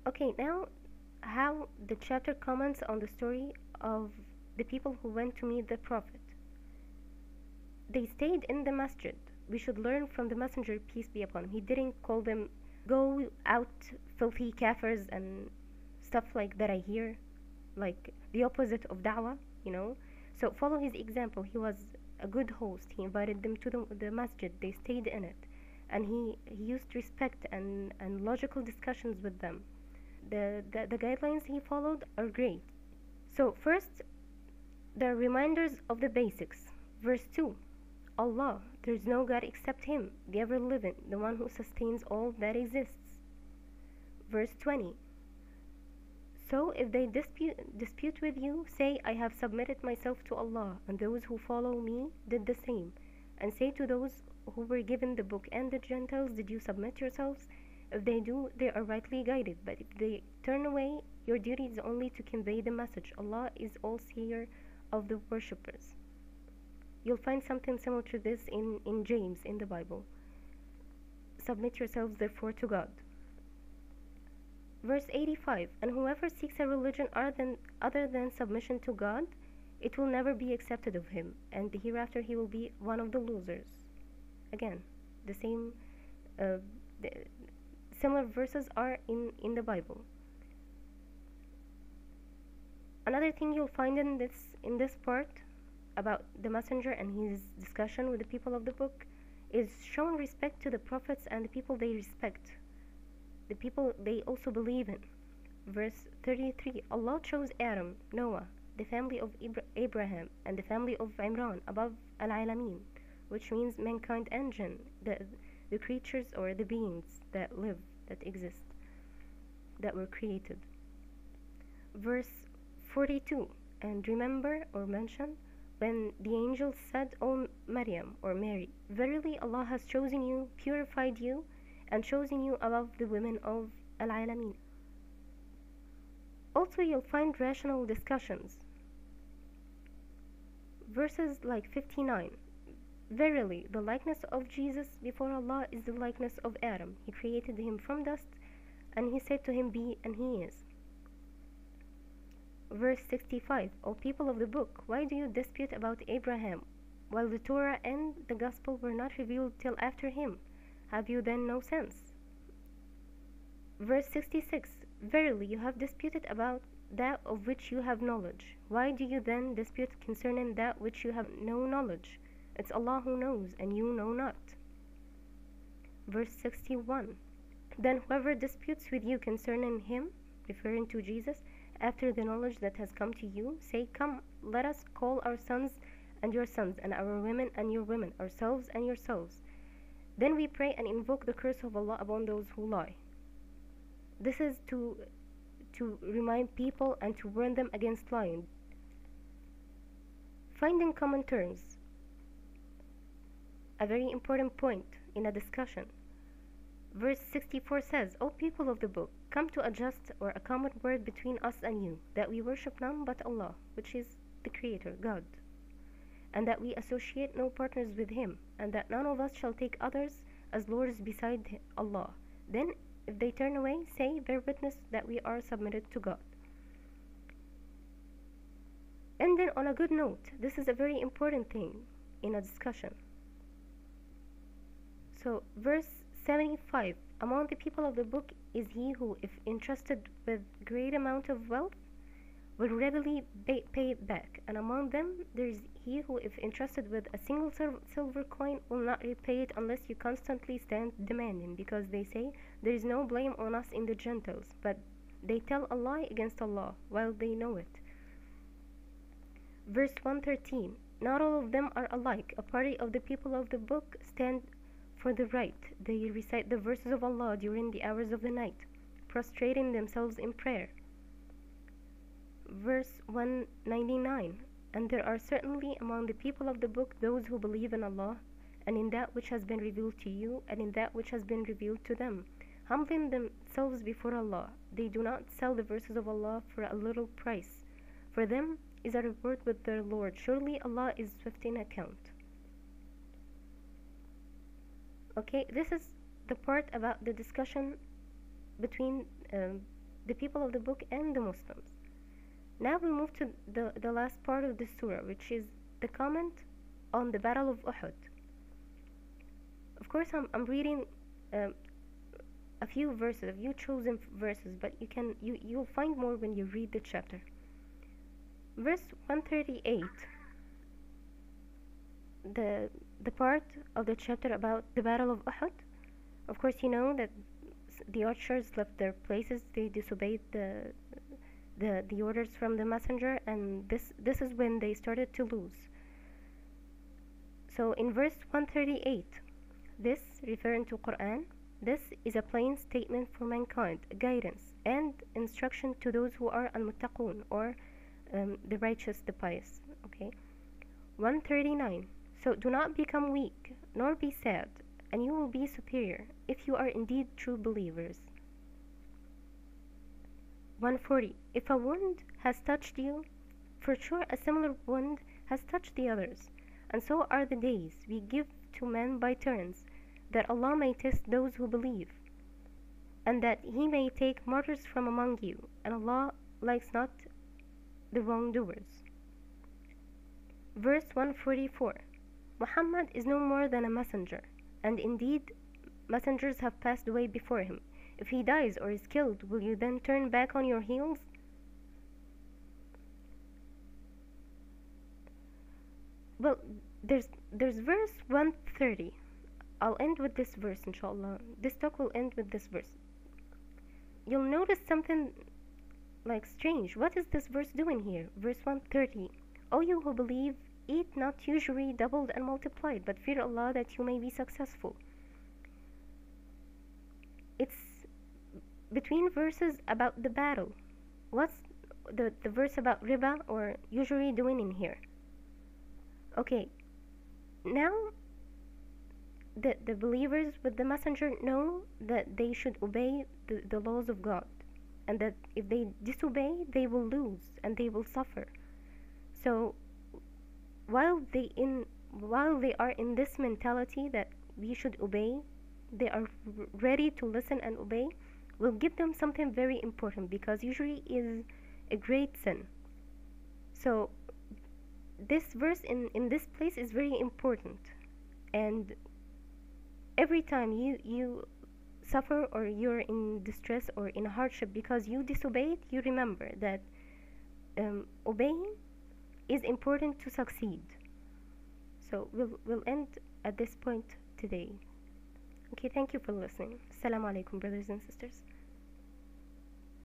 Okay, now how the chapter comments on the story of the people who went to meet the Prophet. They stayed in the masjid. We should learn from the messenger, peace be upon him. He didn't call them, go out, filthy kafirs, and stuff like that I hear, like the opposite of da'wah, you know. So follow his example. He was a good host. He invited them to the masjid. They stayed in it. And he used respect and logical discussions with them. The guidelines he followed are great. So first, the reminders of the basics. Verse 2, Allah, there is no God except Him, the ever-living, the one who sustains all that exists. Verse 20, so if they dispute with you, say, I have submitted myself to Allah, and those who follow me did the same. And say to those who were given the book and the Gentiles, did you submit yourselves? If they do, they are rightly guided. But if they turn away, your duty is only to convey the message. Allah is all-seer of the worshippers. You'll find something similar to this in James in the Bible. Submit yourselves therefore to God. Verse 85, and whoever seeks a religion other than submission to God, it will never be accepted of him, and hereafter he will be one of the losers. Again, the same similar verses are in the Bible. Another thing you'll find in this part about the messenger and his discussion with the people of the book is showing respect to the prophets and the people they respect, the people they also believe in. Verse 33, Allah chose Adam, Noah, the family of Abraham, and the family of Imran above al-Alamin, which means mankind and jinn, the creatures or the beings that live, that exist, that were created. Verse 42, and remember or mention when the angel said, O Maryam or Mary, verily Allah has chosen you, purified you, and chosen you above the women of al-Alamin. Also you'll find rational discussions. Verses like 59, verily the likeness of Jesus before Allah is the likeness of Adam. He created him from dust, and he said to him, be, and he is. Verse 65, O people of the book, why do you dispute about Abraham, while the Torah and the Gospel were not revealed till after him? Have you then no sense? Verse 66, verily you have disputed about that of which you have knowledge. Why do you then dispute concerning that which you have no knowledge? It's Allah who knows, and you know not. Verse 61, then whoever disputes with you concerning him, referring to Jesus, after the knowledge that has come to you, say, come, let us call our sons and your sons, and our women and your women, ourselves and yourselves. Then we pray and invoke the curse of Allah upon those who lie. This is to remind people and to warn them against lying. Finding common terms, a very important point in a discussion. Verse 64 says, O people of the book, come to a just or a common word between us and you, that we worship none but Allah, which is the Creator, God, and that we associate no partners with Him, and that none of us shall take others as lords beside Allah. Then, if they turn away, say, bear witness that we are submitted to God. And then on a good note, this is a very important thing in a discussion. So, verse 75, among the people of the book is he who, if entrusted with great amount of wealth, will readily pay it back. And among them there is he who, if entrusted with a single silver coin, will not repay it unless you constantly stand demanding, because they say, there is no blame on us in the Gentiles, but they tell a lie against Allah while they know it. Verse 113, not all of them are alike. A party of the people of the book stand for the right. They recite the verses of Allah during the hours of the night, prostrating themselves in prayer. Verse 199, and there are certainly among the people of the book those who believe in Allah, and in that which has been revealed to you, and in that which has been revealed to them, humbling themselves before Allah. They do not sell the verses of Allah for a little price. For them is a reward with their Lord. Surely Allah is swift in account. Okay, this is the part about the discussion between the people of the book and the Muslims. Now we move to the last part of the surah, which is the comment on the Battle of Uhud. Of course, I'm reading a few verses, a few chosen verses, but you'll find more when you read the chapter. Verse 138, the part of the chapter about the Battle of Uhud. Of course, you know that the archers left their places. They disobeyed the orders from the messenger, and this is when they started to lose. So in verse 138, this, referring to Qur'an, this is a plain statement for mankind, guidance and instruction to those who are al-muttaqun, or the righteous, the pious. Okay. 139. So do not become weak, nor be sad, and you will be superior, if you are indeed true believers. 140. If a wound has touched you, for sure a similar wound has touched the others, and so are the days we give to men by turns, that Allah may test those who believe, and that He may take martyrs from among you, and Allah likes not the wrongdoers. Verse 144. Muhammad is no more than a messenger, and indeed messengers have passed away before him. If he dies or is killed, will you then turn back on your heels? Well, there's verse 130. I'll end with this verse, inshallah. This talk will end with this verse. You'll notice something like strange. What is this verse doing here? Verse 130. O you who believe, eat not usury doubled and multiplied, but fear Allah that you may be successful. It's between verses about the battle. What's the verse about riba or usury doing in here? Okay, now the believers with the messenger know that they should obey the laws of God, and that if they disobey, they will lose and they will suffer. So while they are in this mentality that we should obey, they are ready to listen and obey. We'll give them something very important, because usury is a great sin. So this verse in this place is very important, and every time you suffer or you're in distress or in hardship because you disobeyed, you remember that obeying is important to succeed. So we'll end at this point today. Okay, thank you for listening. Assalamu alaikum, brothers and sisters.